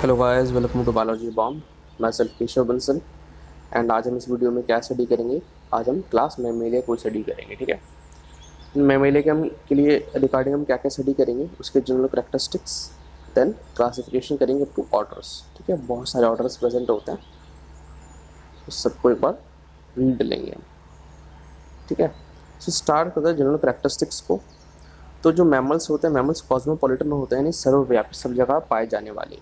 Hello guys, welcome to biology bomb. Myself Keshav Bansal. And आज हम इस वीडियो में क्या स्टडी करेंगे? आज हम क्लास मेमेलिया को स्टडी करेंगे। ठीक है, मेमेलिया के हम के लिए रिगार्डिंग हम क्या क्या स्टडी करेंगे, उसके जनरल कैरेक्टरिस्टिक्स, देन क्लासिफिकेशन करेंगे अप टू ऑर्डर्स। ठीक है, बहुत सारे ऑर्डर्स प्रेजेंट होते हैं, उस सबको एक बार रीड लेंगे हम। ठीक है, सो स्टार्ट करते हैं जनरल कैरेक्टरिस्टिक्स को। तो जो मैमल्स होते हैं, मैमल्स कॉस्मोपॉलिटन में होते हैं, यानी सर्वव्यापी, सब जगह पाए जाने वाले।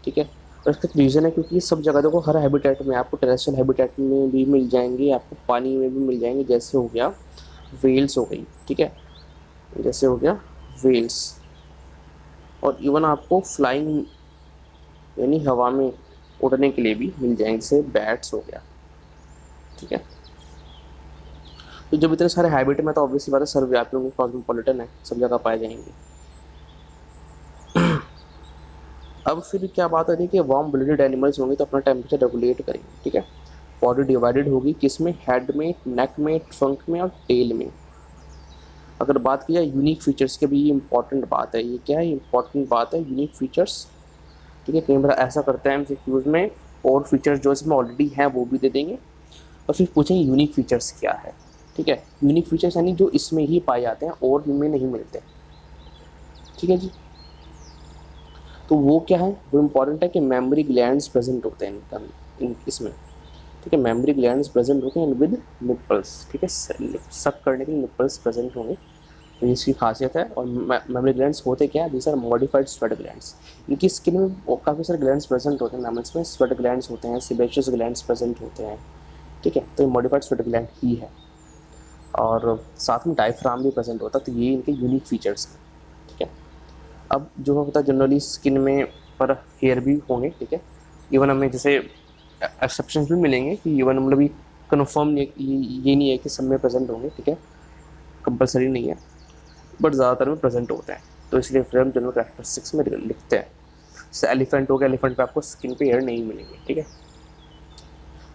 ठीक है, और इसका रीज़न है क्योंकि ये सब जगह देखो, हर हैबिटेट में आपको, टेरेस्ट्रियल हैबिटेट में भी मिल जाएंगे, आपको पानी में भी मिल जाएंगे। जैसे हो गया वेल्स हो गई, ठीक है, जैसे हो गया वेल्स। और इवन आपको फ्लाइंग यानी हवा में उड़ने के लिए भी मिल जाएंगे, जैसे बैट्स हो गया। ठीक है, तो जब इतने सारे हैबिट में, तो ऑब्वियसली बात है सर्वव्यापी होंगे, कॉस्मोपॉलिटन है, सब जगह पाए जाएंगे। अब फिर क्या बात है कि वार्म ब्लडेड एनिमल्स होंगे तो अपना टेम्परेचर रेगुलेट करेंगे। ठीक है, बॉडी डिवाइडेड होगी किस में? हेड में, नेक में, ट्रंक में और टेल में। अगर बात की जाए यूनिक फीचर्स की, भी ये इंपॉर्टेंट बात है। ये क्या है? इंपॉर्टेंट बात है, यूनिक फीचर्स। ठीक है, कई बार ऐसा करते हैं एमसीक्यूज में, और फीचर्स जो इसमें ऑलरेडी हैं वो भी दे देंगे, और फिर पूछेंगे यूनिक फीचर्स क्या है। ठीक है, यूनिक फीचर्स यानी जो इसमें ही पाए जाते हैं और इनमें नहीं मिलते। ठीक है जी, तो वो क्या है? वो इम्पॉर्टेंट है कि मेमोरी ग्लैंड्स प्रेजेंट होते हैं इसमें। ठीक है, मेमोरी ग्लैंड्स प्रेजेंट होते हैं विद निप्पल्स। ठीक है, सक करने के लिए निप्पल्स प्रेजेंट होंगे, तो इसकी खासियत है। और मेमोरी ग्लैंड्स होते क्या है? These are modified sweat glands. इनकी स्किन में काफ़ी सारे ग्लैंड्स प्रेजेंट होते हैं मैमल्स में। स्वेट ग्लैंड्स होते हैं, सिबेशियस ग्लैंड्स प्रेजेंट होते हैं। ठीक है, तो ये मॉडिफाइड स्वेट ग्लैंड ही है, और साथ में डायफ्राम भी प्रेजेंट होता है। तो ये इनके यूनिक फीचर्स हैं। ठीक है, अब जो होता है जनरली स्किन में पर हेयर भी होंगे। ठीक है, इवन हमें जैसे एक्सेप्शंस भी मिलेंगे कि इवन मतलब ये कन्फर्म नहीं, ये नहीं है कि सब में प्रेजेंट होंगे। ठीक है, कंपलसरी नहीं है, बट ज़्यादातर में प्रेजेंट होते हैं। तो इसलिए फिर हम जनरल कैरेक्टरिस्टिक्स में लिखते हैं। जैसे एलिफेंट हो गया, एलिफेंट पे आपको स्किन पे हेयर नहीं मिलेंगे। ठीक है,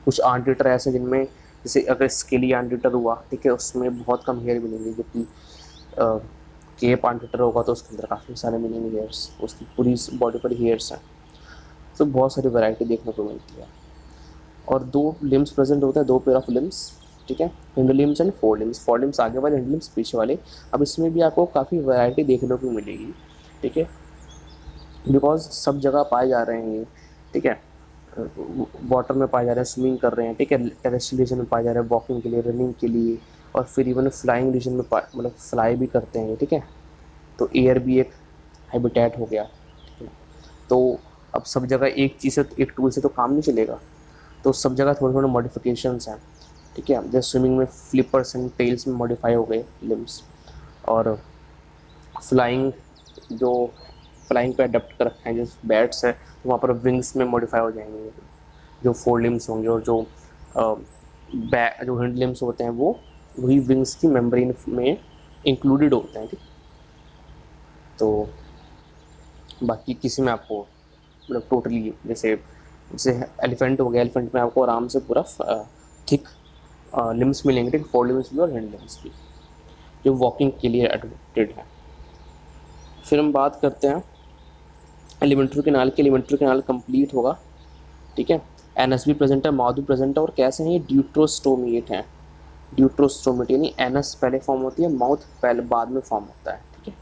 कुछ आंटीटर ऐसे जिनमें, जैसे अगर स्केली आंटीटर हुआ, ठीक है, उसमें बहुत कम हेयर मिलेंगे। जबकि केप आंटीटर होगा तो उसके अंदर काफ़ी सारे मिलेंगे हेयर्स, उसकी पूरी बॉडी पर हेयर्स हैं। तो बहुत सारी वैरायटी देखने को मिलती है। और दो लिम्स प्रेजेंट होते हैं, दो पेयर ऑफ लिम्स। ठीक है, hind limbs and four limbs. Four limbs आगे वाले, हिंड लिम्स पीछे वाले। अब इसमें भी आपको काफ़ी वैरायटी देखने को मिलेगी। ठीक है, बिकॉज सब जगह पाए जा रहे हैं ये। ठीक है, वाटर में पाए जा रहे हैं, स्विमिंग कर रहे हैं। ठीक है, टेरेस्ट्रियल रीजन में पाए जा रहे हैं, वॉकिंग के लिए, रनिंग के लिए, और फिर इवन फ्लाइंग रीजन में मतलब फ्लाई भी करते हैं। ठीक है, तो एयर भी एक हैबिटेट हो गया। ठीक है, तो अब सब जगह एक चीज़ से, एक टूल से तो काम नहीं चलेगा, तो सब जगह थोड़े थोड़े मॉडिफिकेशंस हैं। ठीक है, जैसे स्विमिंग में फ्लिपर्स एंड टेल्स में मॉडिफाई हो गए लिम्स, और फ्लाइंग, जो फ्लाइंग पे अडेप्ट कर रखे हैं जैसे बैट्स है, तो वहाँ पर विंग्स में मॉडिफाई हो जाएंगे जो फोर लिम्स होंगे। और जो जो हिंड लिम्स होते हैं वो वही विंग्स की मेम्ब्रेन में इंक्लूडेड होते हैं। ठीक, तो बाकी किसी में आपको मतलब टोटली, जैसे जैसे एलिफेंट हो गया, एलिफेंट में आपको आराम से पूरा थिक लिम्स मिलेंगे। ठीक, फोर लिम्स भी और हैंड लिम्स भी, जो वॉकिंग के लिए एडapted है। फिर हम बात करते हैं एलिमेंट्री कैनाल की। एलिमेंट्री कैनाल कंप्लीट होगा। ठीक है, एनस भी प्रेजेंट है, माउथ भी प्रेजेंट है, और कैसे हैं ये? ड्यूट्रोस्टोमिएट हैं। ड्यूट्रोस्टोमिएट यानी एनस पहले फॉर्म होती है, माउथ पहले बाद में फॉर्म होता है। ठीक है,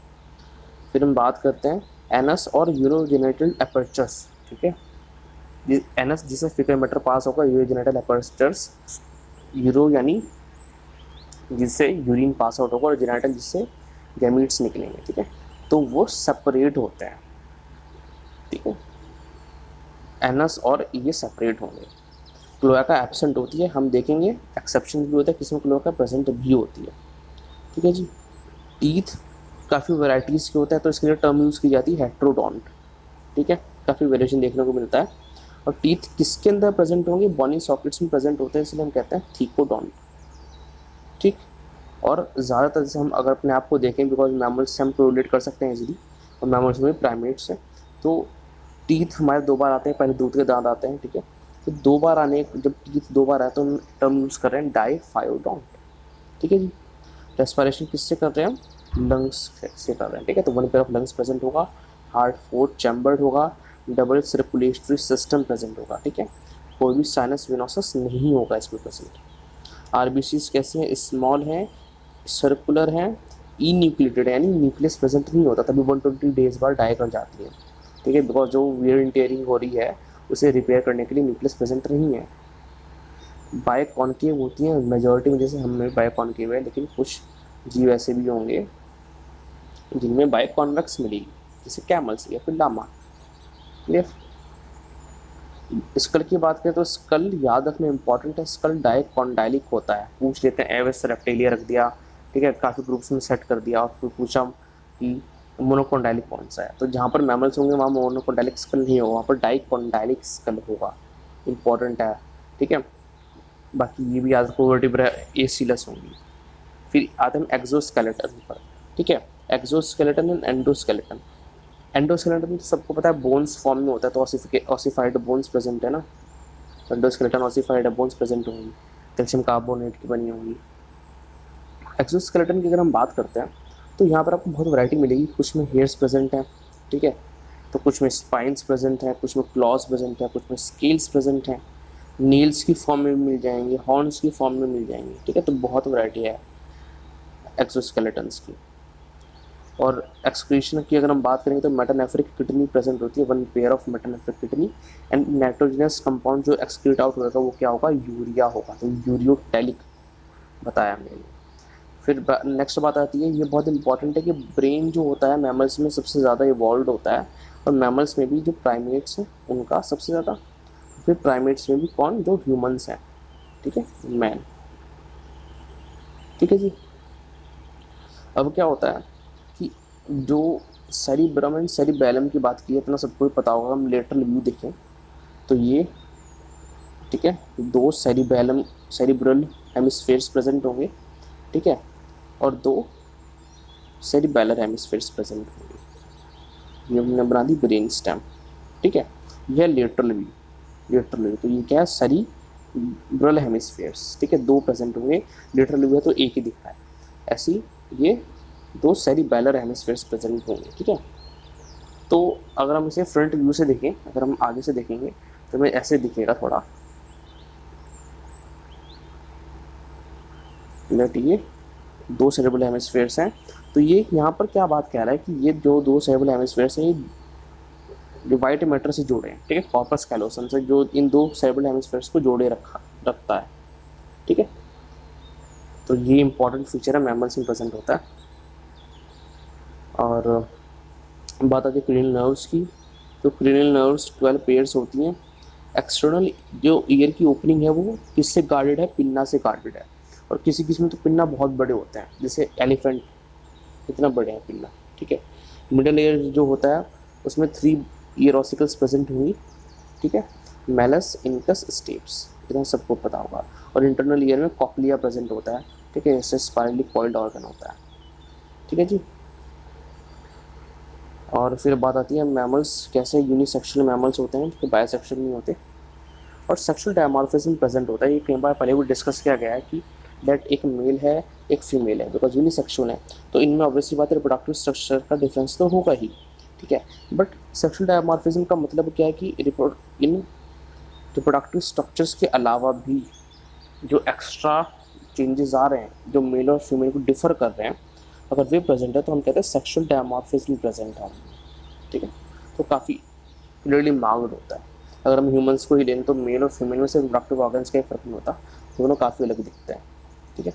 फिर हम बात करते हैं एनस और यूरोजेनिटल अपर्चर्स। ठीक है, एनस जिससे फीकल मैटर पास होगा, यूरोजेनिटल अपर्चर्स, यूरो यानी जिससे यूरिन पास आउट होगा, और जेनिटल जिससे गैमीट्स निकलेंगे। ठीक है, तो वो सेपरेट होते हैं। ठीक है, एनस और ये सेपरेट होंगे। क्लोएका एब्सेंट होती है, हम देखेंगे एक्सेप्शन भी होता है, किसी में क्लोएका प्रेजेंट भी होती है। ठीक है जी, टीथ काफ़ी वैराइटीज़ के होता है, तो इसके लिए टर्म यूज़ की जाती है हेट्रोडोंट। ठीक है, काफ़ी वेरिएशन देखने को मिलता है। और टीथ किसके अंदर प्रेजेंट होंगे? बॉनी सॉकेट्स में प्रेजेंट होते हैं, इसलिए हम कहते हैं थीकोडोंट। ठीक, और ज़्यादातर जैसे हम अगर अपने आप को देखें, बिकॉज मैमल्स से हम कोरिलेट कर सकते हैं इजीली, और मैमल्स में प्राइमेट्स हैं, तो टीथ हमारे दो बार आते हैं। पहले दूध के दांत आते हैं। ठीक है, तो दो बार आने, जब टीथ दो बार आए तो हम टर्म यूज़ कर रहे हैं डाइफायोडोंट। ठीक है जी, रेस्पिरेशन किससे कर रहे हैं हम? लंग्स से कर रहे हैं। ठीक है, तो one pair of lungs present होगा, हार्ट फोर्थ चैम्बर्ड होगा, डबल सर्कुलेटरी सिस्टम प्रेजेंट होगा, ठीक है, कोई भी साइनस वेनोसस नहीं होगा इसमें प्रेजेंट। आरबीसीज कैसे हैं, स्मॉल हैं, सर्कुलर हैं, ई न्यूक्लिएटेड यानी न्यूक्लियस प्रेजेंट नहीं होता, तभी 120 डेज बाद डाई कर जाती है, ठीक है, बिकॉज जो वियर एंड टेयरिंग हो रही है उसे रिपेयर करने के लिए न्यूक्लियस प्रेजेंट नहीं है। बाय कॉन्केव होती हैं मेजॉरिटी में, जैसे हमें बाय कॉन्केव है, लेकिन कुछ जीव ऐसे भी होंगे जिनमें बाय कॉन्वेक्स मिलेगी, जैसे कैमल्स या फिर लामा। क्लियर। स्कल की बात करें तो स्कल याद रखना इंपॉर्टेंट है, स्कल डायकॉन्डाइलिक होता है। पूछ लेते हैं एवेस रेप्टिलिया रख दिया, ठीक है, काफ़ी ग्रुप्स में सेट कर दिया और फिर पूछा कि मोनोकोन्डाइलिक कौन सा है, तो जहाँ पर मैमल्स होंगे वहाँ मोनोकोन्डाइलिक स्कल नहीं होगा, वहाँ पर डायकॉन्डाइलिक स्कल होगा, इंपॉर्टेंट है, ठीक है। बाकी ये भी याद रखो, वर्टिब्रा एसीलस होंगी। फिर आते हैं एक्सोस्केलेटन पर, ठीक है, एक्सोस्केलेटन एंड एंडोस्केलेटन। एंडोस्केलेटन तो सबको पता है बोन्स फॉर्म में होता है, तो ऑसिफाइड बोन्स प्रेजेंट है ना, एंडोस्केलेटन ऑसिफाइड बोन्स प्रेजेंट होंगी, कैल्शियम कार्बोनेट की बनी होंगी। एक्सोस्केलेटन की अगर हम बात करते हैं तो यहाँ पर आपको बहुत वैरायटी मिलेगी, कुछ में हेयर्स प्रेजेंट हैं, ठीक है, तो कुछ में स्पाइंस प्रेजेंट है, कुछ में क्लॉज प्रेजेंट है, कुछ में स्केल्स प्रेजेंट हैं, नील्स की फॉर्म में मिल जाएंगे, हॉर्न्स की फॉर्म में मिल जाएंगे, ठीक है, तो बहुत वैरायटी है एक्सोस्केलेटन्स की। और एक्सक्रीशन की अगर हम बात करेंगे तो मेटानेफ्रिक किडनी प्रेजेंट होती है, one pair of metanephric kidney, and nitrogenous compound जो एक्सक्रीट आउट होगा वो क्या होगा, यूरिया होगा, तो यूरियोटैलिक बताया मैंने। फिर नेक्स्ट बात आती है, ये बहुत इंपॉर्टेंट है कि ब्रेन जो होता है मैमल्स में सबसे ज़्यादा इवॉल्व होता है, और मैमल्स में भी जो प्राइमेट्स हैं उनका सबसे ज़्यादा, फिर प्राइमेट्स में भी कौन, जो ह्यूमंस हैं, ठीक है, मैन, ठीक है जी। अब क्या होता है कि जो सेरिब्रम एंड सेरिबैलम की बात की है, इतना सबको पता होगा, हम लेटरल व्यू देखें तो ये, ठीक है, दो सेरिब्रल हेमिस्फेयर्स प्रेजेंट होंगे, ठीक है, और दो सेरिबैलर हेमिस्फेयर्स प्रेजेंट होंगे, ये हमने बना दी ब्रेन स्टेम, ठीक है। यह लेटरल व्यू, तो ये क्या है, सेरिब्रल हेमिस्फेयर्स, ठीक है, दो प्रेजेंट होंगे, लेटरल व्यू है तो एक ही दिख रहा है, ऐसी ये दो सेरिबैलर हेमिस्फेयर्स प्रेजेंट होंगे, ठीक है। तो अगर हम इसे फ्रंट व्यू से देखें, अगर हम आगे से देखेंगे तो हमें ऐसे दिखेगा थोड़ा, लेट ये दो सेरेब्रल हेमिस्फेयर्स हैं, तो ये यहाँ पर क्या बात कह रहा है कि ये जो दो सेरेब्रल हेमिस्फेयर्स हैं ये व्हाइट मैटर से जुड़े हैं, ठीक है, कॉर्पस कैलोसम से, जो इन दो सेरेब्रल हेमिस्फेयर्स को जोड़े रखता है, ठीक है, तो ये इंपॉर्टेंट फीचर है, मैमल्स में प्रेजेंट होता है। और बात आती है क्रेनियल नर्व्स की, तो क्रेनियल नर्व्स 12 पेयर्स होती हैं। एक्सटर्नल जो ईयर की ओपनिंग है वो किससे गार्डेड है, पिन्ना से गार्डेड है, और किसी किसी में तो पिन्ना बहुत बड़े होते हैं, जैसे एलिफेंट इतना बड़े हैं पिन्ना, ठीक है। मिडल ईयर जो होता है उसमें 3 ईयर ऑसिकल्स प्रेजेंट हुई, ठीक है, मेलस, इनकस, स्टेप्स, इतना सबको पता होगा। और इंटरनल ईयर में कॉक्लिया प्रेजेंट होता है, ठीक है, इससे स्पाइरली कॉइल्ड ऑर्गन होता है, ठीक है जी। और फिर बात आती है मैमल्स कैसे यूनिसेक्सुअल मैमल्स होते हैं, तो बायोसेक्सुअल नहीं होते, और सेक्सुअल डायमॉर्फिज्म प्रेजेंट होता है। ये कई बार पहले भी डिस्कस किया गया है कि दैट एक मेल है एक फीमेल है, बिकॉज यूनिसेक्सुअल है, तो इनमें ऑब्वियसली बात है रिप्रोडक्टिव स्ट्रक्चर का डिफरेंस तो होगा ही, ठीक है, बट सेक्सुअल डायमॉर्फिज्म का मतलब क्या है कि इन रिप्रोडक्टिव स्ट्रक्चर्स के अलावा भी जो एक्स्ट्रा चेंजेस आ रहे हैं, जो मेल और फीमेल को डिफर कर रहे हैं, अगर वे प्रेजेंट है तो हम कहते हैं सेक्सुअल डायमॉर्फिज्म प्रेजेंट है, ठीक है, तो काफ़ी क्लियरली मार्क्ड होता है। अगर हम ह्यूमंस को ही लें तो मेल और फीमेल में से रिप्रोडक्टिव ऑर्गन्स का फर्क नहीं होता, दोनों काफ़ी अलग दिखते हैं, ठीक है।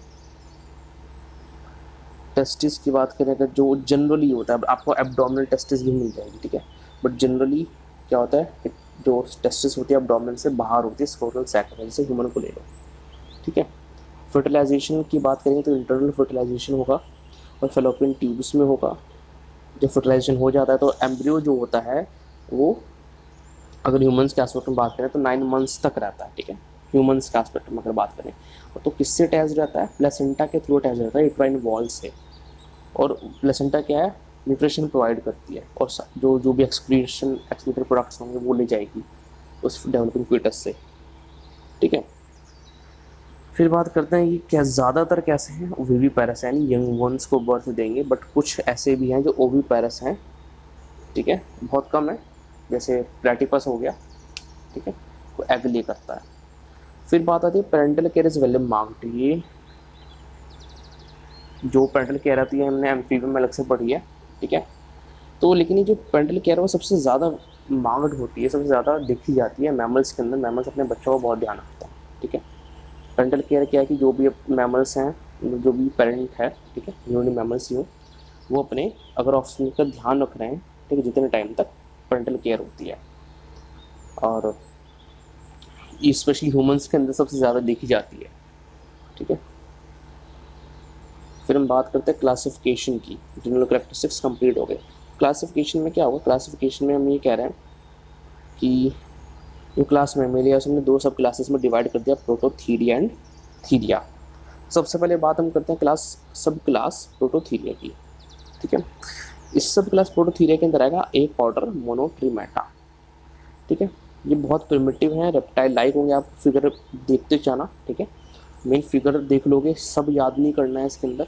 टेस्टिस की बात करें अगर, जो जनरली होता है, आपको एब्डोमिनल टेस्टिस भी मिल जाएगी, ठीक है, बट जनरली क्या होता है, जो टेस्टिस होती है एब्डोमिनल से बाहर होती है, स्क्रोटल सैक में, जैसे ह्यूमन को ले लो, ठीक है। फर्टिलाइजेशन की बात करेंगे तो इंटरनल फर्टिलाइजेशन होगा और फेलोपियन ट्यूब्स में होगा। जब फर्टिलाइजेशन हो जाता है तो एम्ब्रियो जो होता है वो, अगर ह्यूमंस के एस्पेक्ट में बात करें तो 9 मंथ्स तक रहता है, ठीक है, ह्यूमंस के एस्पेक्ट में अगर बात करें, तो किससे अटैच रहता है, प्लेसेंटा के थ्रू अटैच रहता है, यूट्राइन वॉल से, और प्लेसेंटा क्या है, न्यूट्रिशन प्रोवाइड करती है, और जो भी एक्सक्रीटरी प्रोडक्ट्स होंगे वो ले जाएगी उस डेवलपिंग फीटस से, ठीक है। फिर बात करते हैं कि क्या ज़्यादातर कैसे हैं, ओवी पैरस यानी यंग वंस को बर्थ देंगे, बट कुछ ऐसे भी हैं जो ओवी पैरस हैं, ठीक है, बहुत कम है, जैसे प्लेटिपस हो गया, ठीक है, वो एग ले करता है। फिर बात आती है parental care is well marked. ये जो पेरेंटल केयर आती है हमने एमपीवी में अलग से पढ़ी है, ठीक है। तो लेकिन ये जो पेरेंटल केयर है वो सबसे ज़्यादा मांगड होती है, सबसे ज़्यादा देखी जाती है मैमल्स के अंदर। मैमल्स अपने बच्चों का बहुत ध्यान रखते हैं, ठीक है। पेरेंटल केयर क्या है कि जो भी मैमल्स हैं, जो भी पेरेंट है, ठीक है, जो भी मैमल्स ही हो, वो अपने अगर ऑप्शन का ध्यान रख रहे हैं, ठीक है, जितने टाइम तक पेरेंटल केयर होती है। और स्पेशली ह्यूमंस के अंदर सबसे ज़्यादा देखी जाती है, ठीक है। फिर हम बात करते हैं क्लासिफिकेशन की। जनरल कैरेक्टरिस्टिक्स कंप्लीट हो गए। क्लासिफिकेशन में क्या होगा, क्लासिफिकेशन में हम ये कह रहे हैं कि जो क्लास में मेलिया हमने दो सब क्लासेस में डिवाइड कर दिया, प्रोटोथीरिया एंड थीरिया। सबसे पहले बात हम करते हैं सब क्लास प्रोटोथीरिया की, ठीक है। इस सब क्लास प्रोटोथीरिया के अंदर आएगा एक ऑर्डर मोनोट्रीमेटा, ठीक है। ये बहुत प्रिमिटिव है, रेप्टाइल लाइक होंगे। आप फिगर देखते जाना, ठीक है, मेन फिगर देख लोगे, सब याद नहीं करना है इसके अंदर,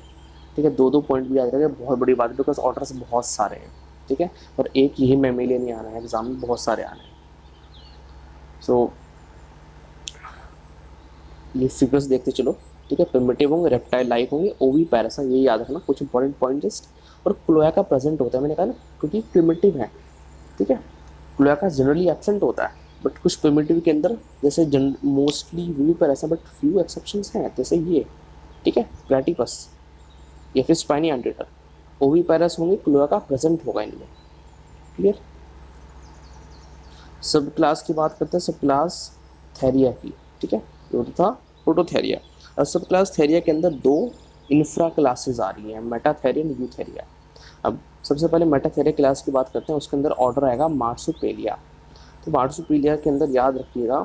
ठीक है। दो दो पॉइंट भी याद रखेंगे, बहुत बड़ी बात है, बिकॉज ऑर्डर्स बहुत सारे हैं, ठीक है, और एक यही मेमेलियन नहीं आना है एग्जाम में, बहुत सारे आने हैं। सो ये फिगर्स देखते चलो, ठीक है। प्रिमिटिव होंगे, रेप्टाइल लाइक होंगे, ओवी पैरासा, ये याद रखना, कुछ इंपॉर्टेंट पॉइंट जस्ट। और क्लोएका प्रेजेंट होता है, मैंने कहा ना, क्योंकि प्रिमिटिव है, ठीक है। क्लोएका जनरली एब्सेंट होता है, बट कुछ प्रिमिटिव के अंदर जैसे मोस्टली ओवी पैरासा, बट फ्यू एक्सेप्शंस हैं, जैसे ये, ठीक है, प्लेटिपस या फिर स्पाइनी एंटेटर। ओवी पैरस होंगे, क्लोएका प्रेजेंट होगा इनमें, क्लियर। सब क्लास की बात करते हैं, सब क्लास थेरिया की, ठीक है, जो था प्रोटोथेरिया। और सब क्लास थेरिया के अंदर दो इंफ्रा क्लासेस आ रही हैं, मेटाथेरिया एंड यूथेरिया। अब सबसे पहले मेटाथेरिया क्लास की बात करते हैं, उसके अंदर ऑर्डर आएगा मार्सुपेलिया। तो मार्सुपेलिया के अंदर याद रखिएगा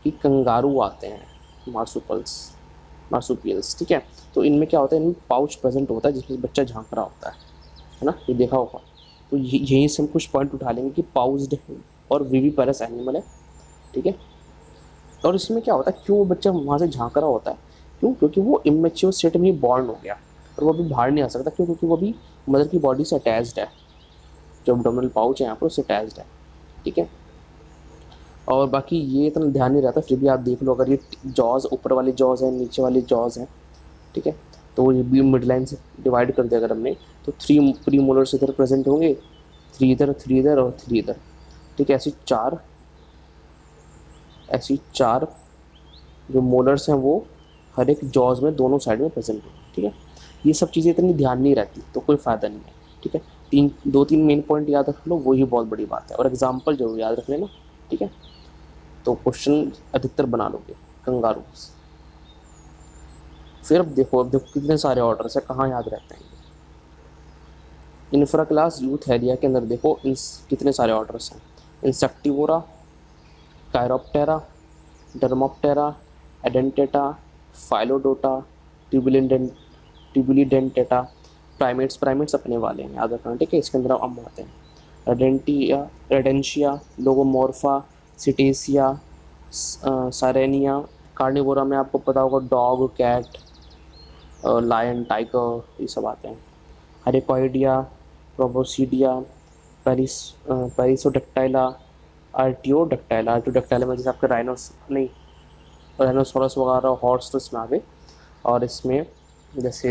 कि कंगारू आते हैं, मार्सुपियल्स, ठीक है। तो इनमें क्या होता है, इनमें पाउच प्रेजेंट होता है जिसमें बच्चा झांक रहा होता है ना, ये देखा होगा। तो यहीं से हम कुछ पॉइंट उठा लेंगे कि पाउच्ड और विविपेरस एनिमल है, ठीक है। और इसमें क्या होता है, क्यों वो बच्चा वहाँ से झांक रहा होता है, क्यों, क्योंकि वो इमेच्योर स्टेट में ही बॉर्न हो गया और वो अभी बाहर नहीं आ सकता, क्यों, क्योंकि वो अभी मदर की बॉडी से अटैच्ड है, जो एब्डोमिनल पाउच है यहाँ पर उससे अटैच्ड है, ठीक है। और बाकी ये इतना ध्यान नहीं रहता, फिर भी आप देख लो, अगर ये जॉज ऊपर वाली जॉज है, नीचे वाली जॉज है, ठीक है, तो ये भी मिड लाइन से डिवाइड कर दिया अगर हमने, तो 3 प्री मोलर्स इधर प्रेजेंट होंगे, 3 इधर, 3 इधर और 3 इधर, ठीक है। ऐसी चार जो मोलर्स हैं वो हर एक जॉज में दोनों साइड में प्रेजेंट होंगे, ठीक है। ये सब चीज़ें इतनी ध्यान नहीं रहती तो कोई फ़ायदा नहीं है, ठीक है। 2-3 मेन पॉइंट याद रख लो, वही बहुत बड़ी बात है, और एग्जाम्पल जरूर याद रख लेना, ठीक है, तो क्वेश्चन अधिकतर बना लोगे। कंगारूज, फिर अब देखो कितने सारे ऑर्डर्स है, कहाँ याद रहते हैं। इंफ्रा क्लास यूथ एरिया के अंदर देखो कितने सारे ऑर्डर्स हैं। इंसेक्टिवोरा, कायरोप्टेरा, डर्मोप्टेरा, एडेंटेटा, फाइलोडोटा, ट्यूबुलिडेंटेटा। प्राइमेट्स अपने वाले हैं, याद रखना, ठीक है। इसके अंदर हम आते हैं रेडेंशिया, लोगोमोर्फा, सिटेसिया, सारेनिया। कार्निवोरा में आपको पता होगा डॉग, कैट, लायन, टाइगर, ये सब आते हैं। हेरिकॉइडिया, प्रोबोसीडिया, पेरिसोडक्टाइला, आर्टियोडक्टाइला में जैसे आपके राइनोसोरस वगैरह, हॉर्स तो इसमें आ गए, और इसमें जैसे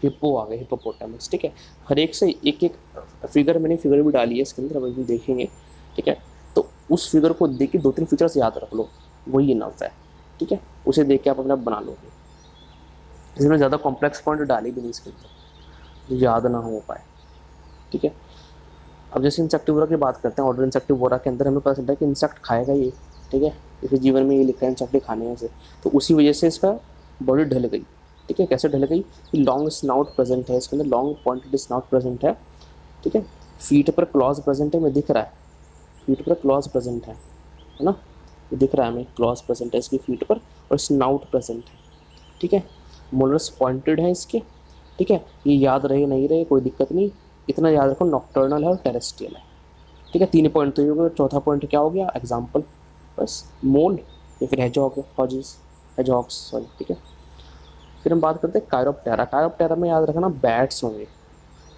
हिप्पो आ गए, हिप्पोपोटामस, ठीक है। हर एक से एक एक फिगर, मैंने फिगर भी डाली है इसके अंदर, अब भी देखेंगे, ठीक है। तो उस फिगर को देख के 2-3 फीचर्स याद रख लो, वही इनफ है, ठीक है। उसे देख के आप अपना बना लोगे। इसमें ज़्यादा कॉम्प्लेक्स पॉइंट डाले भी नहीं इसके अंदर जो याद ना हो पाए, ठीक है। अब जैसे इंसेक्टिवोरा की बात करते हैं, ऑर्डर इंसेक्टिवोरा के अंदर हमें पता चलता है कि इंसेक्ट खाएगा ये, ठीक है। इसके जीवन में ये लिखा है इंसेक्ट खाने में से, तो उसी वजह से इसका बॉडी ढल गई, ठीक है। कैसे ढल गई कि लॉन्ग स्नाउट प्रेजेंट है इसके अंदर, लॉन्ग पॉइंटेड स्नाउट प्रेजेंट है, ठीक है। फीट पर क्लॉज प्रेजेंट है, हमें दिख रहा है, फीट पर क्लॉज प्रेजेंट है ना, ये दिख रहा है हमें, क्लॉज प्रेजेंट है इसकी फीट पर, और स्नाउट प्रेजेंट है, ठीक है। मोलर्स पॉइंटेड है इसके, ठीक है। ये याद रहे नहीं रहे कोई दिक्कत नहीं, इतना याद रखो नॉक्टर्नल है और टेरेस्ट्रियल है, ठीक है। 3 पॉइंट तो ये हो गया, चौथा पॉइंट क्या हो गया, एग्जाम्पल बस मोल या फिर हेजॉग्स, सॉरी, ठीक है। फिर हम बात करते हैं कायरोप्टेरा। कायरोप्टेरा में याद रखना बैट्स होंगे,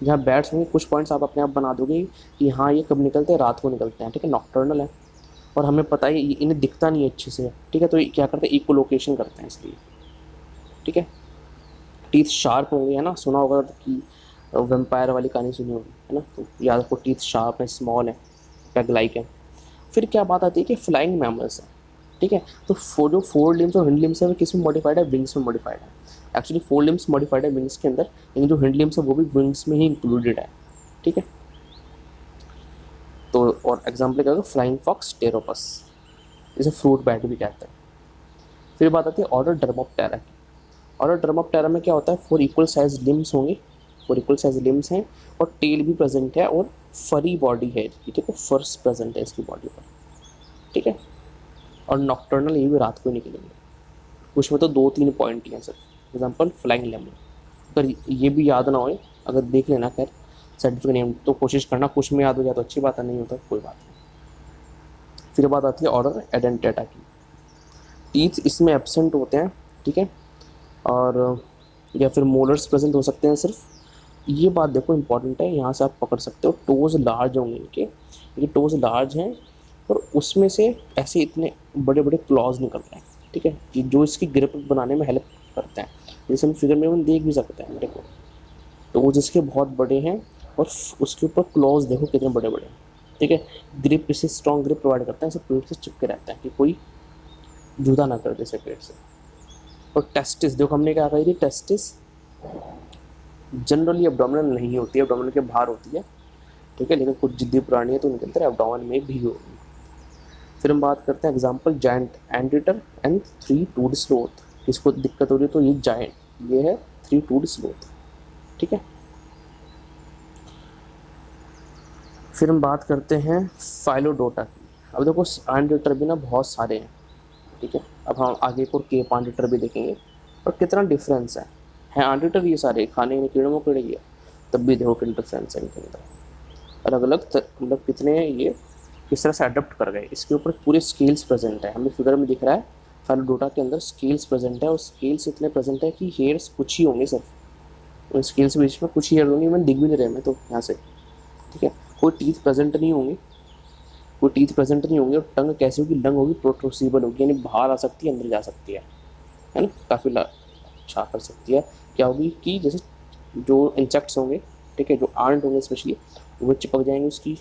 जहाँ बैट्स होंगे कुछ पॉइंट्स आप अपने आप बना दोगे कि हाँ ये कब निकलते हैं, रात को निकलते हैं, ठीक है, नॉकटर्नल है और हमें पता है इन्हें दिखता नहीं है अच्छे से, ठीक है, तो ये क्या करते हैं, इको लोकेशन करते हैं इसलिए, ठीक है। टीथ शार्प होंगे, है ना, सुना होगा कि वेम्पायर वाली कहानी सुनी होगी, है ना, तो याद रखो टीथ शार्प है, स्मॉल है, पैग लाइक है। फिर क्या बात आती है कि फ्लाइंग मैमल्स है, ठीक है, तो जो फोर लिम्स और हिंड लिम्स है वो किस में मॉडिफाइड है, विंग्स में मॉडिफाइड है। एक्चुअली फोर लिम्स मॉडिफाइड है विंग्स के अंदर, लेकिन जो हिंड लिम्स है वो भी विंग्स में ही इंक्लूडेड है, ठीक है। तो और एग्जाम्पल क्या होगा, फ्लाइंग फॉक्स, टेरोपस, इसे फ्रूट बैट भी कहते हैं। फिर बात आती है ऑर्डर डर्मोप्टेरा की। ऑर्डर डर्मोप्टेरा में क्या होता है, फोर इक्वल साइज लिम्स होंगे, फोर इक्वल साइज लिम्स हैं और टेल भी प्रेजेंट है और फरी बॉडी है इसकी, ठीक है, फर्स प्रेजेंट है इसकी बॉडी पर, ठीक है। और नॉकटर्नल ये भी रात को ही निकलेंगे। उसमें तो 2-3 पॉइंट ही हैं सिर्फ। एग्जाम्पल फ्लाइंग लेमन, अगर ये भी याद ना हो, अगर देख लेना खैर सर्टिफिकेट नेम, तो कोशिश करना कुछ में याद हो जाए तो अच्छी बात है, नहीं होता कोई बात नहीं। फिर बात आती है ऑर्डर एडेंटेटा की। टीथ इसमें एब्सेंट होते हैं, ठीक है, और या फिर मोलर्स प्रेजेंट हो सकते हैं सिर्फ। ये बात देखो इंपॉर्टेंट है, यहाँ से आप पकड़ सकते हो, टोज लार्ज होंगे इनके, ये टोज लार्ज हैं और उसमें से ऐसे इतने बड़े बड़े क्लॉज निकल रहे हैं, ठीक है, जो इसकी ग्रिप बनाने में हेल्प करते हैं, जैसे हम फिगर में देख भी सकते हैं, देखो टोज इसके बहुत बड़े हैं और उसके ऊपर क्लॉज देखो कितने बड़े बड़े हैं, ठीक है, ग्रिप इसे स्ट्रॉन्ग ग्रिप प्रोवाइड करते हैं, इसे पेट से चिपके रहते हैं कि कोई जुदा ना कर दे इसे पेट से। और टेस्टिस देखो, हमने क्या कही थी, टेस्टिस जनरली एब्डोमिनल नहीं होती है, एब्डोमिनल के बाहर होती है, ठीक है, लेकिन कुछ जिद्दी प्राणी है तो उनके अंदर एब्डोमिन में भी होगी। फिर हम बात करते हैं एग्जाम्पल जायंट एंटीटर एंड 3-टूड स्लोथ। इसको दिक्कत हो रही है तो ये जायंट, ये है 3-टूड स्लोथ, ठीक है। फिर हम बात करते हैं फाइलोडोटा की। अब देखो एंटीटर भी ना बहुत सारे हैं, ठीक है, अब हम आगे को केप एंटीटर भी देखेंगे और कितना डिफरेंस है एंटीटर ये सारे खाने में कीड़े मकोड़े ही है, तब भी देखो कितना डिफरेंस है इनके अंदर, अलग अलग मतलब कितने ये किस तरह से अडप्ट कर गए। इसके ऊपर पूरे स्केल्स प्रेजेंट है, हमें फिगर में दिख रहा है फाइलोडोटा के अंदर स्केल्स प्रेजेंट है और स्केल्स इतने प्रेजेंट है कि हेयर्स कुछ ही होंगे सिर्फ, उन स्केल्स के बीच में कुछ ही हेयर होंगे, मैंने दिख भी नहीं रहे मैं तो यहाँ से, ठीक है, कोई टीथ प्रेजेंट नहीं होंगे, कोई टीथ प्रेजेंट नहीं होंगे और टंग कैसी होगी, लंग होगी प्रोट्रूसिबल होगी, यानी बाहर आ सकती है अंदर जा सकती है ना, काफ़ी अच्छा कर सकती है। क्या होगी कि जैसे जो इंसेक्ट्स होंगे, ठीक है, जो आंट होंगे स्पेशली, वो चिपक जाएंगे उसकी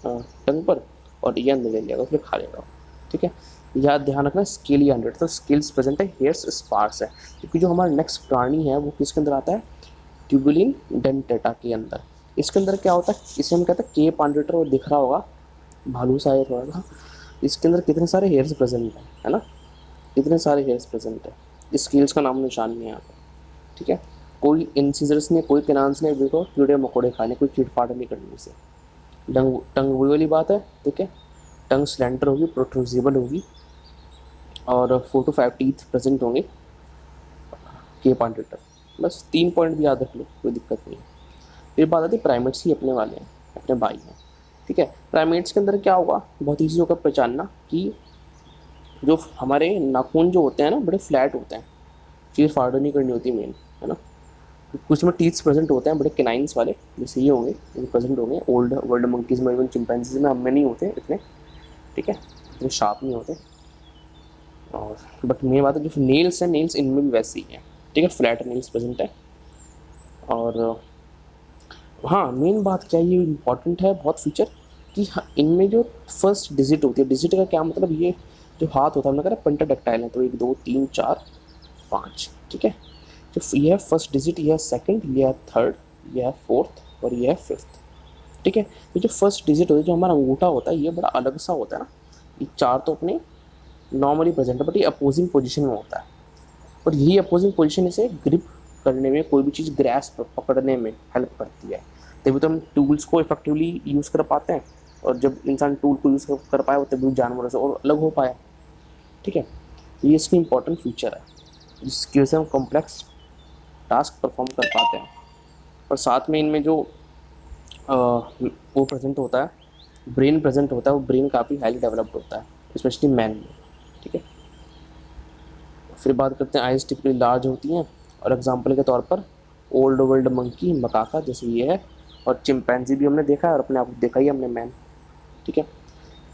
टंग पर और ये अंदर ले जाएगा फिर खा लेगा, ठीक है। याद ध्यान रखना स्केली एंडेड, तो स्केल्स प्रेजेंट है, हेयर्स स्पार्स है, क्योंकि जो हमारा नेक्स्ट प्राणी है वो किसके अंदर आता है, ट्यूबुलिन डेंटेटा के अंदर। इसके अंदर क्या होता है, इसे हम कहते हैं केप एंडेटर, और दिख रहा होगा भालू सा है थोड़ा सा, इसके अंदर कितने सारे हेयर्स प्रेजेंट है ना, कितने सारे हेयर्स प्रेजेंट है, स्केल्स का नाम निशान नहीं है यहाँ पर, ठीक है। कोई इंसिजर्स ने, कोई किनान्स ने देखो कीड़े मकोड़े खाने, कोई चीट-फाड़ नहीं करनी से। टंग टंग वही वाली बात है, ठीक है, टंग स्लेंटर होगी, प्रोट्रूसिबल होगी और 4-5 टीथ प्रेजेंट होंगे केप एंडेटर। बस 3 पॉइंट भी याद रख लो, कोई दिक्कत नहीं है। फिर बात आती है प्राइमेट्स ही अपने वाले हैं, अपने भाई हैं, ठीक है। प्राइमेट्स के अंदर क्या होगा, बहुत ईजी होगा पहचानना कि जो हमारे नाखून जो होते हैं ना बड़े फ्लैट होते हैं, चीज़ फाड़ नहीं करनी होती मेन, है ना, कुछ में टीथ्स प्रेजेंट होते हैं बड़े केनाइंस वाले, जैसे ये होंगे, ये प्रेजेंट होंगे ओल्ड वर्ल्ड मंकीज में, इवन चिंपैंजीज में हमें नहीं होते इतने, ठीक है, इतने शार्प नहीं होते। और बट मेन बात है जो नेल्स हैं, नेल्स इनमें भी वैसे ही हैं, ठीक है, फ्लैट नेल्स प्रेजेंट है। और हाँ मेन बात क्या है, ये इम्पॉर्टेंट है बहुत फीचर कि इनमें जो फर्स्ट डिजिट होती है, डिजिट का क्या मतलब, ये जो हाथ होता है हमने कहा पेंटाडेक्टाइल है, तो 1 2 3 4 5, ठीक है, जो ये है फर्स्ट डिजिट, ये है सेकंड, ये है थर्ड, ये है फोर्थ और ये है फिफ्थ, ठीक है। ये जो फर्स्ट डिजिट होता है, जो हमारा अंगूठा होता है, ये बड़ा अलग सा होता है ना, ये 4 तो अपने नॉर्मली प्रेजेंट है, बट ये अपोजिंग पोजीशन में होता है, और यही अपोजिंग पोजीशन इसे ग्रिप करने में, कोई भी चीज़ ग्रैस्प पकड़ने में हेल्प करती है, तभी तो हम टूल्स को इफेक्टिवली यूज़ कर पाते हैं, और जब इंसान टूल को यूज़ कर पाए तभी जानवरों से और अलग हो पाया, ठीक है। ये इसकी इंपॉर्टेंट फीचर है जिसकी वजह से हम कॉम्प्लेक्स टास्क परफॉर्म कर पाते हैं। और साथ में इनमें जो वो प्रेजेंट होता है, ब्रेन प्रेजेंट होता है, वो ब्रेन काफ़ी हाईली डेवलप्ड होता है, स्पेशली मैन में, ठीक है। फिर बात करते हैं आइज टिपिकली लार्ज होती हैं, और एग्जांपल के तौर पर ओल्ड वर्ल्ड मंकी मकाका जैसे ये है, और चिंपैंजी भी हमने देखा है और अपने आप को देखा ही हमने मैन, ठीक है।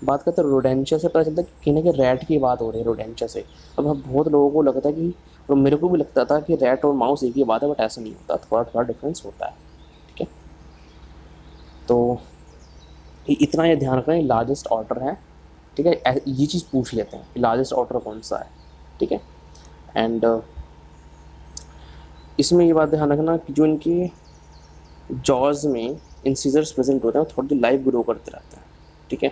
बात करते हैं रोडेंशिया से, पता चलता है कि कहीं ना कहीं रैट की बात हो रही है रोडेंशिया से। अब हम बहुत लोगों को लगता है कि, और मेरे को भी लगता था कि रैट और माउस एक ही बात है, बट ऐसा नहीं होता, थोड़ा थोड़ा डिफरेंस होता है, ठीक है। तो इतना ये ध्यान रखना, लार्जेस्ट ऑर्डर है, ठीक है। ये चीज़ पूछ लेते हैं कि लार्जेस्ट ऑर्डर कौन सा है, ठीक है। एंड इसमें ये बात ध्यान रखना कि जो इनके जॉज में इंसिजर्स प्रेजेंट होते हैं वो थोड़ी लाइव ग्रो करते रहते हैं, ठीक है।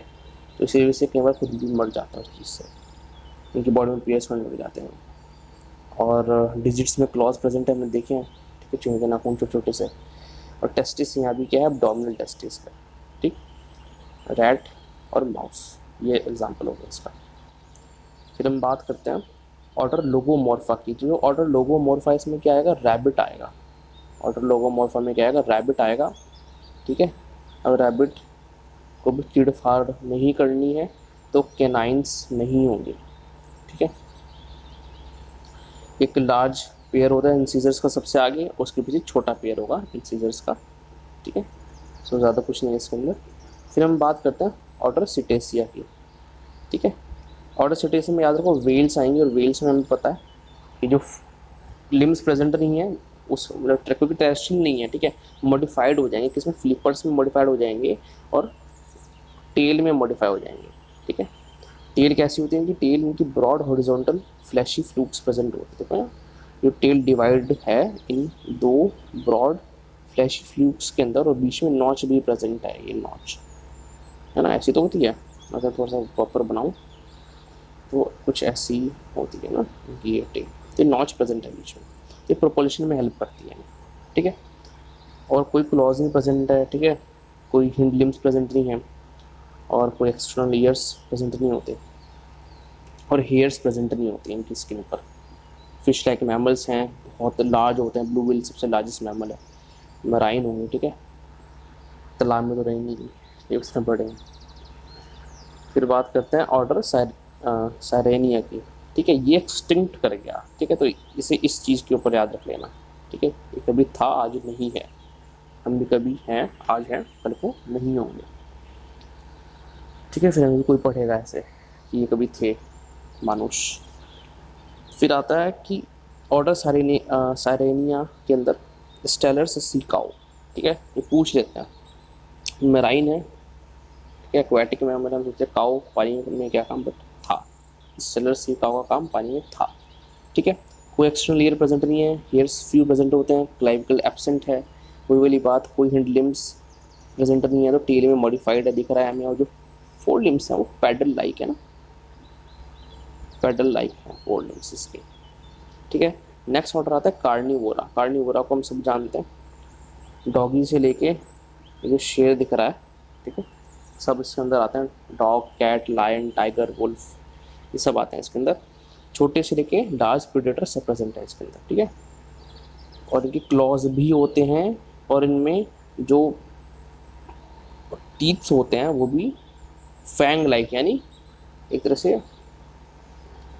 तो इसी वजह से कई बार खुद भी मर जाता है उस चीज़ से, उनकी बॉडी में पियर्स होने लग जाते हैं। और डिजिट्स में क्लॉज प्रेजेंट है, हमने देखे हैं, ठीक है, चूहे के नाखून छोटे छोटे से। और टेस्टिस यहाँ भी क्या है, एब्डोमिनल टेस्टिस है, ठीक। रैट और माउस, ये एग्जाम्पल हो गया इसका। फिर हम बात करते हैं ऑर्डर लोगोमॉर्फा की। जो ऑर्डर लोगोमॉर्फा, इसमें क्या आएगा, रैबिट आएगा। ऑर्डर लोगोमॉर्फा में क्या आएगा, रैबिट आएगा, ठीक है। अब रैबिट को भी चिड़फाड़ नहीं करनी है तो कैनाइंस नहीं होंगे, ठीक है। एक लार्ज पेयर होता है इंसीजर्स का सबसे आगे, उसके पीछे छोटा पेयर होगा इंसीजर्स का, ठीक है। सो ज़्यादा कुछ नहीं है इसके अंदर। फिर हम बात करते हैं ऑर्डर सिटेसिया की, ठीक है। ऑर्डर सिटेसिया में याद रखो वेल्स आएंगे, और वेल्स में हमें पता है कि जो लिम्स प्रेजेंट नहीं है उस क्योंकि टेरेस्ट्रियल नहीं है, ठीक है, मॉडिफाइड हो जाएंगे, किसमें, फ्लिपर्स में मॉडिफाइड हो जाएंगे और टेल में मॉडिफाई हो जाएंगे, ठीक है। टेल कैसी होती है इनकी, टेल इनकी broad horizontal fleshy flukes present होते हैं। जो टेल डिवाइड है इन दो ब्रॉड फ्लैशी फ्लूक्स के अंदर, और बीच में नॉच भी प्रेजेंट है, ये नॉच है ना, ऐसी तो होती है। अगर थोड़ा सा प्रॉपर बनाऊँ तो कुछ ऐसी होती है ना ये टेल, तो नॉच प्रेजेंट है बीच में, ये प्रोपल्शन में हेल्प करती है, ठीक है। और कोई क्लॉज नहीं प्रेजेंट है, ठीक है, कोई हिंड लिम्स प्रेजेंट नहीं है, और कोई एक्सटर्नल ईयर्स प्रेजेंट नहीं होते, और हेयर्स प्रेजेंट नहीं होती इनकी स्किन पर। फिश लाइक मैमल्स हैं, बहुत लार्ज होते हैं, ब्लू व्हेल सबसे लार्जेस्ट मैमल है, मराइन होंगे, ठीक है, तालाब में तो रहेंगे नहीं, ये उसमें बड़े हैं। फिर बात करते हैं ऑर्डर साइरेनिया की, ठीक है। ये एक्सटिंक्ट कर गया, ठीक है, तो इसे इस चीज़ के ऊपर याद रख लेना, ठीक है। ये कभी था, आज नहीं है, हम भी कभी हैं, आज हैं, कल को नहीं होंगे, ठीक है। फिर हमें कोई पढ़ेगा ऐसे कि ये कभी थे मानुष। फिर आता है कि ऑर्डर साइरेनिया के अंदर स्टेलर्स सीकाओ, ठीक है, ये पूछ लेते हैं। मेराइन है, ठीक है, एक्वाटिक में हम सोचते हैं काओ पानी में क्या काम, बट था, स्टेलर्स सीकाओ का काम पानी में था, ठीक है। कोई एक्सटर्नल ईयर प्रेजेंट नहीं है, हेयर्स फ्यू प्रेजेंट होते हैं, क्लाइविकल एब्सेंट है, कोई वाली बात, कोई हिंड लिम्स प्रेजेंट नहीं है, तो टेल में मॉडिफाइड है, दिख रहा है हमें। और जो फोर लिम्स हैं वो पैडल लाइक है ना, पैडल लाइक है फोर लिम्स इसके, ठीक है। नेक्स्ट ऑर्डर आता है कार्निवोरा। कार्निवोरा को हम सब जानते हैं, डॉगी से लेके ये जो शेर दिख रहा है, ठीक है, सब इसके अंदर आते हैं। Dog, cat, lion, tiger, wolf, ये सब आते हैं इसके अंदर। छोटे से लेके लार्ज प्रेडेटर सब प्रेजेंट है इसके अंदर, ठीक है। और इनके क्लॉज भी होते हैं, और इनमें जो टीथ्स होते हैं वो भी फैंग लाइक, यानी एक तरह से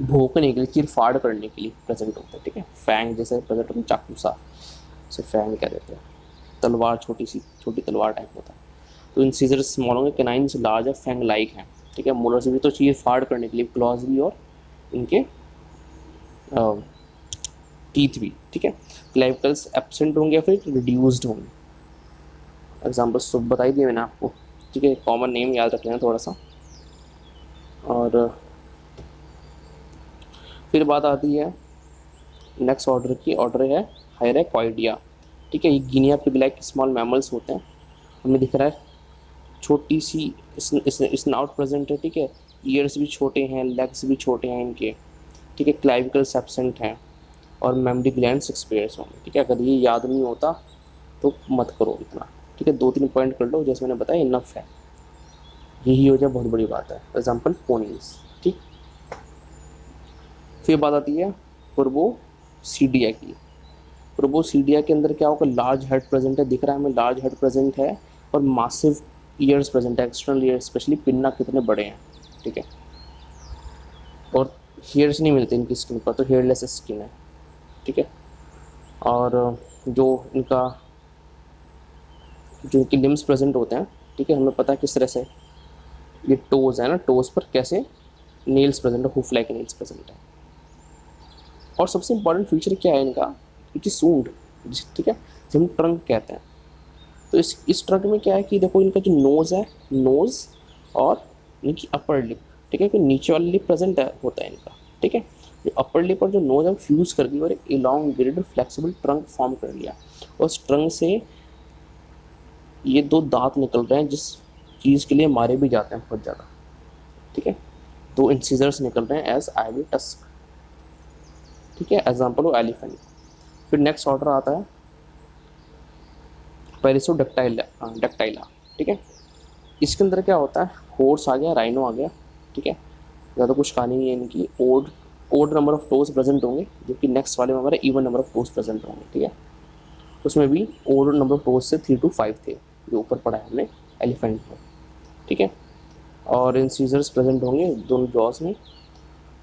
भोंकने के लिए, चिरफाड़ करने के लिए प्रेजेंट होते हैं, ठीक है। फैंग जैसे प्रेजेंट होते हैं, चाकू सा, उसे फैंग कह देते हैं, तलवार, छोटी तलवार टाइप होता है। तो इन सीजर स्मॉल होंगे, कैनाइन्स लार्ज है, फैंग लाइक हैं, ठीक है। मोलर्स भी तो चीरफाड़ करने के लिए, क्लॉज भी और इनके टीथ भी, ठीक है। क्लाइविकल्स एब्सेंट होंगे या फिर रिड्यूस्ड होंगे। एग्जाम्पल्स तो बता ही दिए मैंने आपको, ठीक है। कॉमन नेम याद रख लेना थोड़ा सा। और फिर बात आती है नेक्स्ट ऑर्डर की, ऑर्डर है हायरैक्वाइडिया, ठीक है। ये Guinea pig like small mammals होते हैं, हमें दिख रहा है छोटी सी स्नाउट प्रेजेंट है, ठीक है। ईयर्स भी छोटे हैं, लेग्स भी छोटे हैं इनके, ठीक है। क्लाइविकल्स एब्सेंट हैं, और मेमरी ग्लैंड्स एक्सपेयर्स होंगे, ठीक है। अगर ये याद नहीं होता तो मत करो इतना, ठीक है। 2-3 पॉइंट कर लो, जैसे मैंने बताया इनफ है, यही हो जाए बहुत बड़ी बात है। एग्जाम्पल पोनीज, ठीक। फिर बात आती है पुर्बोसीडिया की। पुर्बोसीडिया के अंदर क्या होगा, लार्ज हेड प्रेजेंट है, दिख रहा है हमें लार्ज हेड प्रेजेंट है, और मासिव ईयर्स प्रेजेंट है, एक्सटर्नल ईयर्स, स्पेशली पिन्ना कितने बड़े हैं, ठीक है। और हेयर्स नहीं मिलते इनकी स्किन पर, तो हेयरलेस स्किन है, ठीक है। और जो इनका जो इनके लिम्स प्रेजेंट होते हैं, ठीक है, हमें पता है किस तरह से ये टोज है ना, टोज पर कैसे नेल्स प्रेजेंट है, हुफ लाइक नेल्स प्रेजेंट है। और सबसे इंपॉर्टेंट फीचर क्या है इनका, इनकी सूंड, ठीक है, जो हम ट्रंक कहते हैं। तो इस ट्रंक में क्या है कि देखो इनका जो नोज़ है, नोज़ और इनकी अपर लिप, ठीक है, कि नीचे वाला लिप प्रेजेंट है होता है इनका, ठीक है। जो अपर लिप और जो नोज है फ्यूज कर गई और एक इलॉन्गेटेड फ्लेक्सिबल ट्रंक फॉर्म कर लिया। और उस ट्रंक से ये दो दांत निकल रहे हैं जिस चीज़ के लिए मारे भी जाते हैं बहुत ज़्यादा, ठीक है। दो इंसिजर्स निकल रहे हैं एज आइवी टस्क, ठीक है, एग्जाम्पल ऑफ एलिफेंट। फिर नेक्स्ट ऑर्डर आता है पेरिसोडक्टाइला, डक्टाइला, ठीक है। इसके अंदर क्या होता है, हॉर्स आ गया, राइनो आ गया, ठीक है, ज़्यादा कुछ कहानी नहीं है इनकी। Odd number of toes present होंगे, जबकि नेक्स्ट वाले में हमारे even number of toes present होंगे, ठीक है। उसमें भी ओड नंबर ऑफ टोज से 3 to 5 थे, जो ऊपर पड़ा है हमने एलिफेंट में, ठीक है। और इन सीजर्स प्रेजेंट होंगे दोनों जॉस में।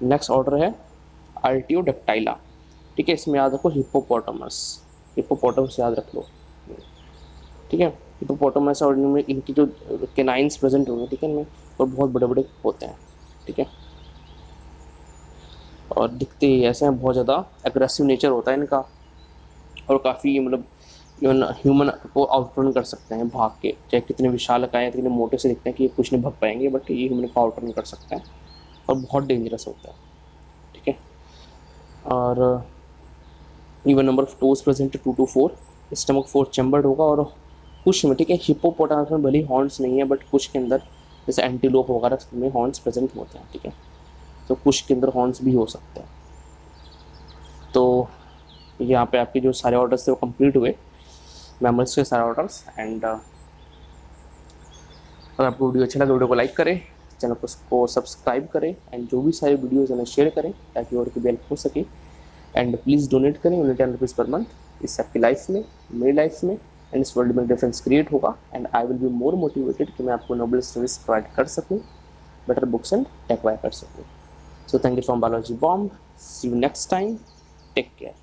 नेक्स्ट ऑर्डर है आर्टियोडक्टाइला, ठीक है, इसमें याद रखो हिप्पोपोटामस, हिप्पोपोटामस याद रख लो, ठीक है। हिप्पोपोटामस और इनमें इनकी जो केनाइंस प्रेजेंट होंगे, ठीक है, इनमें और बहुत बड़े बड़े होते हैं, ठीक है, और दिखते ही ऐसे हैं, बहुत ज़्यादा एग्रेसिव नेचर होता है इनका, और काफ़ी मतलब ह्यूमन को आउटरन कर सकते हैं भाग के, चाहे कितने विशाल काय कितने मोटे से दिखते हैं कि ये कुछ नहीं भाग पाएंगे, बट ये ह्यूमन को आउटरन कर सकते हैं और बहुत डेंजरस होता है, ठीक है। और even number of toes present 2 to 4, stomach 4 chambered होगा। और कुछ में, ठीक है, हिप्पोपोटामस में भले ही हॉर्न्स नहीं है, बट कुछ के अंदर जैसे एंटीलोप वगैरह में हॉर्न्स प्रेजेंट होते हैं, ठीक है, तो कुछ के अंदर हॉर्न्स भी हो सकते हैं। तो यहाँ पे आपके जो सारे ऑर्डर्स थे वो कंप्लीट हुए, मैमल्स के सारे ऑर्डर्स। एंड अगर आपको वीडियो अच्छा लगा, वीडियो को लाइक करें, चैनल को सब्सक्राइब करें, एंड जो भी सारे वीडियोज़ हैं शेयर करें ताकि और की भी हेल्प हो सके। एंड प्लीज़ डोनेट करें ओनली 10 रुपीज़ पर मंथ। इससे आपकी लाइफ में, मेरी लाइफ में एंड इस वर्ल्ड में डिफरेंस क्रिएट होगा। And I will be more motivated कि मैं आपको नोबल सर्विस प्रोवाइड कर सकूँ, बेटर बुक्स एंड एक्वायर कर सकूँ। So thank you from Balaji bomb, see you next time, take care.